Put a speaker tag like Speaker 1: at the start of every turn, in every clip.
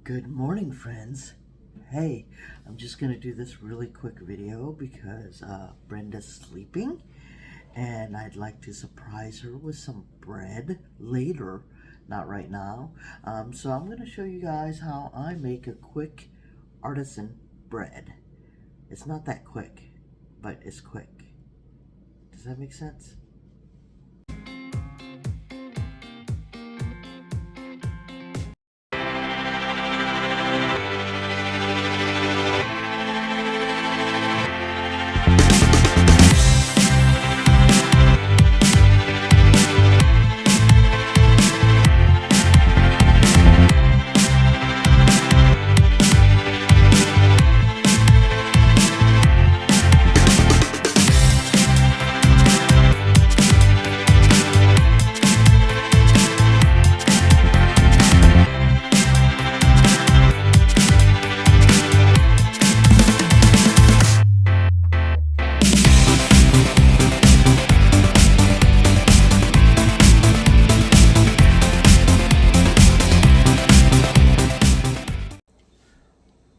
Speaker 1: Good morning, friends. Hey, I'm just gonna do this really quick video because Brenda's sleeping and I'd like to surprise her with some bread later, not right now. So I'm gonna show you guys how I make a quick artisan bread. It's not that quick, but it's quick. Does that make sense?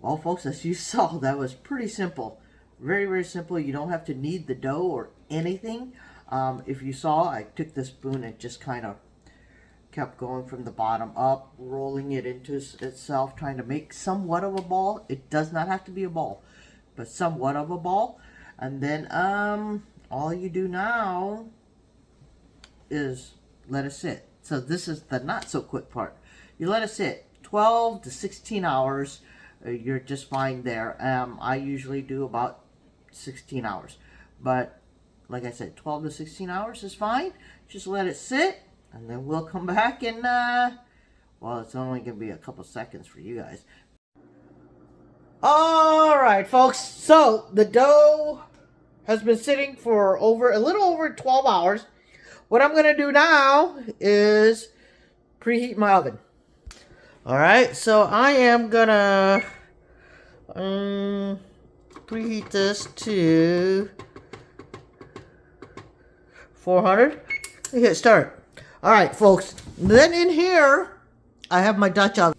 Speaker 1: Well, folks, as you saw, that was pretty simple. Very, very simple. You don't have to knead the dough or anything. If you saw, I took the spoon and just kind of kept going from the bottom up, rolling it into itself, trying to make somewhat of a ball. It does not have to be a ball, but somewhat of a ball. And then all you do now is let it sit. So this is the not so quick part. You let it sit 12 to 16 hours. You're just fine there. I usually do about 16 hours. But like I said, 12 to 16 hours is fine. Just let it sit. And then we'll come back and, well, it's only going to be a couple seconds for you guys. Alright, folks. So, the dough has been sitting for a little over 12 hours. What I'm going to do now is preheat my oven. Alright, so I am going to preheat this to 400. Hit start. Alright, folks. Then in here, I have my Dutch oven.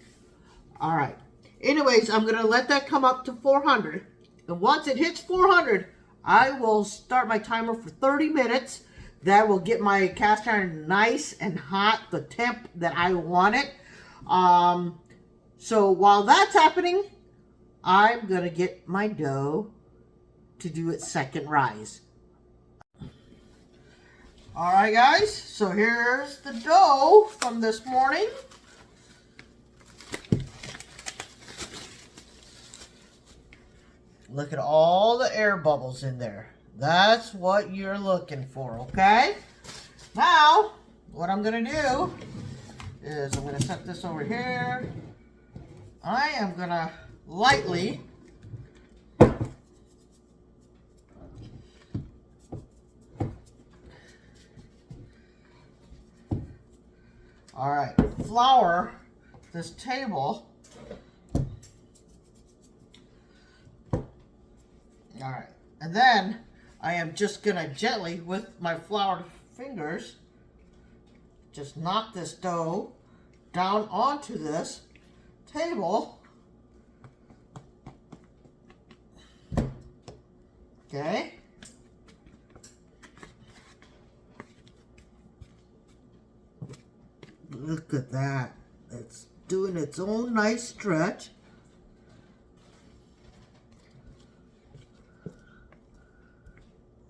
Speaker 1: Alright. Anyways, I'm going to let that come up to 400. And once it hits 400, I will start my timer for 30 minutes. That will get my cast iron nice and hot, the temp that I want it. So while that's happening, I'm going to get my dough to do its second rise. Alright guys, so here's the dough from this morning. Look at all the air bubbles in there. That's what you're looking for, okay? Now, what I'm going to do is I'm going to set this over here. I am going to lightly flour this table. Alright, and then I am just gonna gently, with my floured fingers, just knock this dough down onto this table. Okay. Look at that. It's doing its own nice stretch.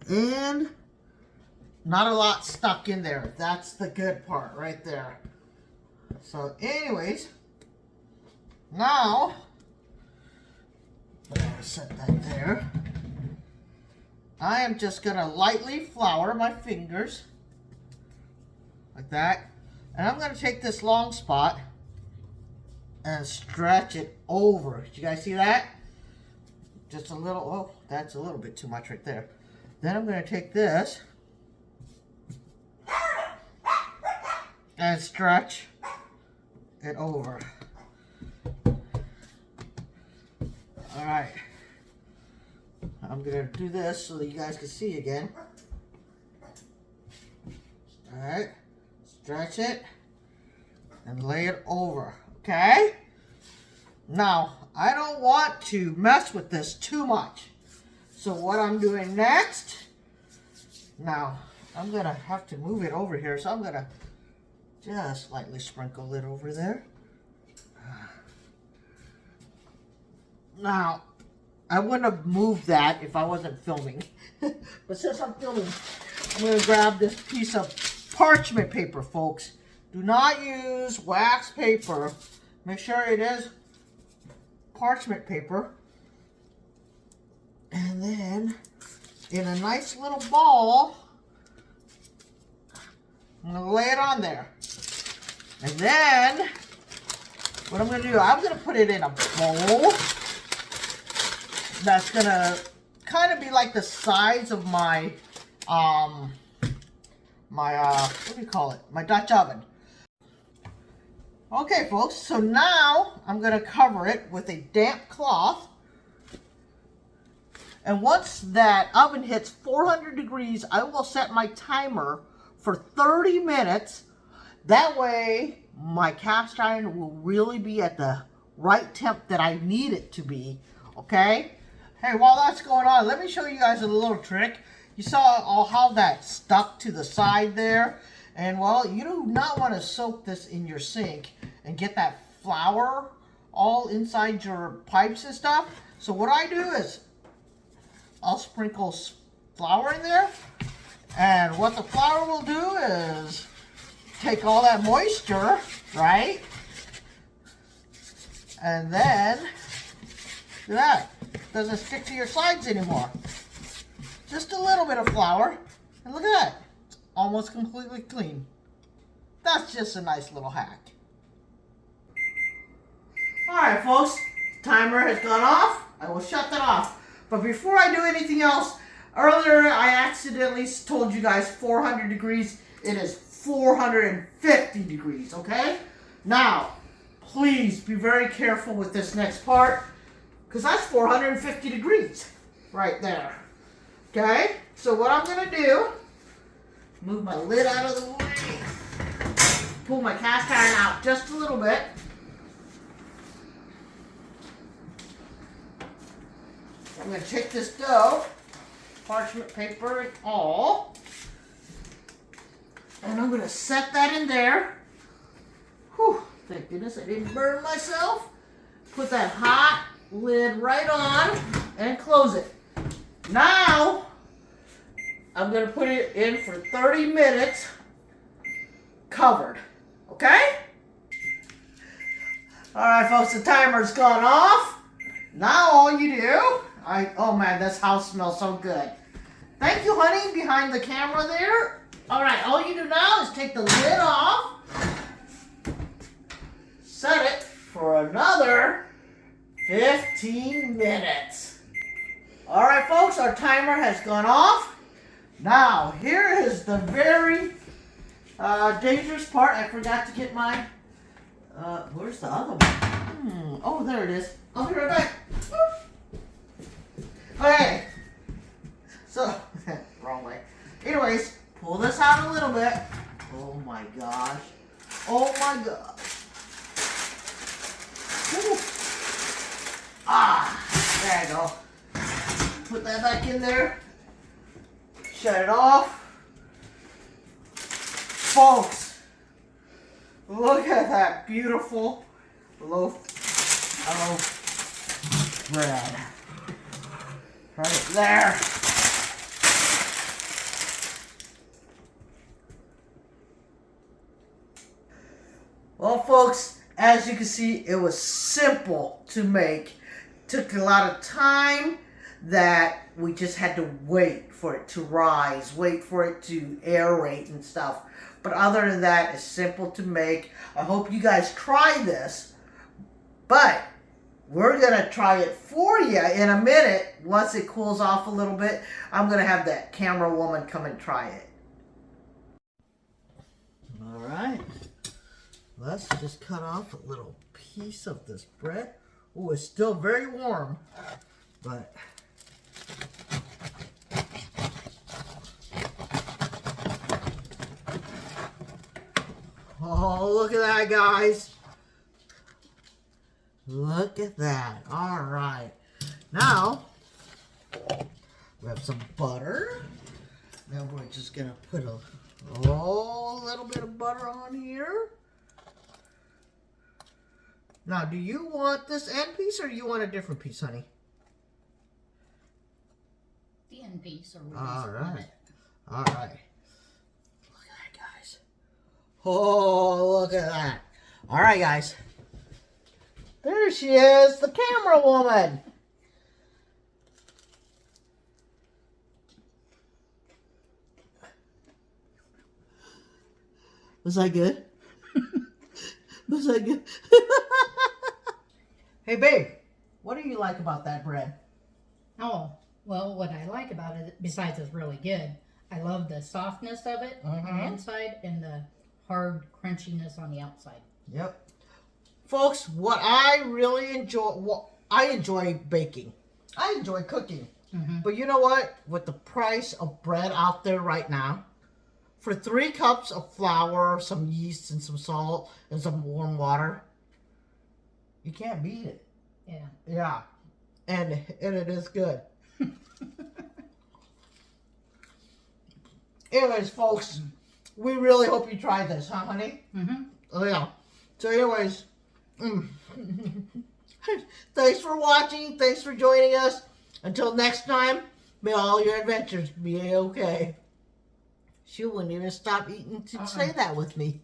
Speaker 1: And not a lot stuck in there. That's the good part right there. So anyways, now, I'm going to set that there. I am just going to lightly flour my fingers like that. And I'm going to take this long spot and stretch it over. Did you guys see that? Just a little, oh, that's a little bit too much right there. Then I'm going to take this and stretch it over. Alright. I'm going to do this so that you guys can see again. Alright. Stretch it and lay it over. Okay? Now, I don't want to mess with this too much. So what I'm doing next, now I'm gonna have to move it over here. So I'm gonna just lightly sprinkle it over there. Now, I wouldn't have moved that if I wasn't filming. But since I'm filming, I'm gonna grab this piece of parchment paper, folks. Do not use wax paper. Make sure it is parchment paper. And then, in a nice little ball, I'm gonna lay it on there. And then, what I'm gonna do, I'm gonna put it in a bowl that's gonna kind of be like the size of my, what do you call it? My Dutch oven. Okay, folks, so now I'm gonna cover it with a damp cloth. And once that oven hits 400 degrees, I will set my timer for 30 minutes. That way, my cast iron will really be at the right temp that I need it to be, okay? Hey, while that's going on, let me show you guys a little trick. You saw how that stuck to the side there. And well, you do not want to soak this in your sink and get that flour all inside your pipes and stuff. So what I do is, I'll sprinkle flour in there, and what the flour will do is take all that moisture, right? And then, look at that, it doesn't stick to your sides anymore. Just a little bit of flour, and look at that, it's almost completely clean. That's just a nice little hack. Alright folks, timer has gone off. I will shut that off. But before I do anything else, earlier I accidentally told you guys 400 degrees. It is 450 degrees, okay? Now, please be very careful with this next part, because that's 450 degrees right there. Okay? So what I'm going to do, move my lid out of the way, pull my cast iron out just a little bit. I'm going to take this dough, parchment paper and all, and I'm going to set that in there. Whew, thank goodness I didn't burn myself. Put that hot lid right on and close it. Now, I'm going to put it in for 30 minutes covered. Okay? Alright folks, the timer's gone off. Now all you do, oh man, this house smells so good. Thank you, honey, behind the camera there. Alright, all you do now is take the lid off, set it for another 15 minutes. Alright folks, our timer has gone off. Now, here is the very dangerous part. I forgot to get my, where's the other one? Oh, there it is. I'll be right back. Okay. So, wrong way. Anyways, pull this out a little bit. Oh my gosh. Oh my gosh. Ooh. Ah, there you go. Put that back in there. Shut it off. Folks, look at that beautiful loaf of bread. Right there. Well, folks, as you can see, it was simple to make. Took a lot of time that we just had to wait for it to rise, wait for it to aerate and stuff. But other than that, it's simple to make. I hope you guys try this. But we're going to try it for you in a minute. Once it cools off a little bit, I'm going to have that camera woman come and try it. All right. Let's just cut off a little piece of this bread. Oh, it's still very warm, but oh, look at that, guys. Look at that. All right. Now, we have some butter. Now we're just going to put a little bit of butter on here. Now, do you want this end piece or you want a different piece, honey?
Speaker 2: The end piece. Or we
Speaker 1: All right.
Speaker 2: it.
Speaker 1: All right. Look at that, guys. Oh, look at that. All right, guys. There she is, the camera woman. Was that good? Was that good? Hey, babe, what do you like about that bread?
Speaker 2: Oh, well, what I like about it, besides it's really good, I love the softness of it on the inside and the hard crunchiness on the outside.
Speaker 1: Yep. Folks, what I really enjoy, I enjoy baking. I enjoy cooking. But you know what? With the price of bread out there right now, for 3 cups of flour, some yeast, and some salt, and some warm water, you can't beat it.
Speaker 2: Yeah.
Speaker 1: Yeah. And it is good. Anyways, folks, we really hope you try this, huh, honey? Oh, yeah. So anyways, thanks for watching. Thanks for joining us. Until next time, may all your adventures be okay. She wouldn't even stop eating to say that with me.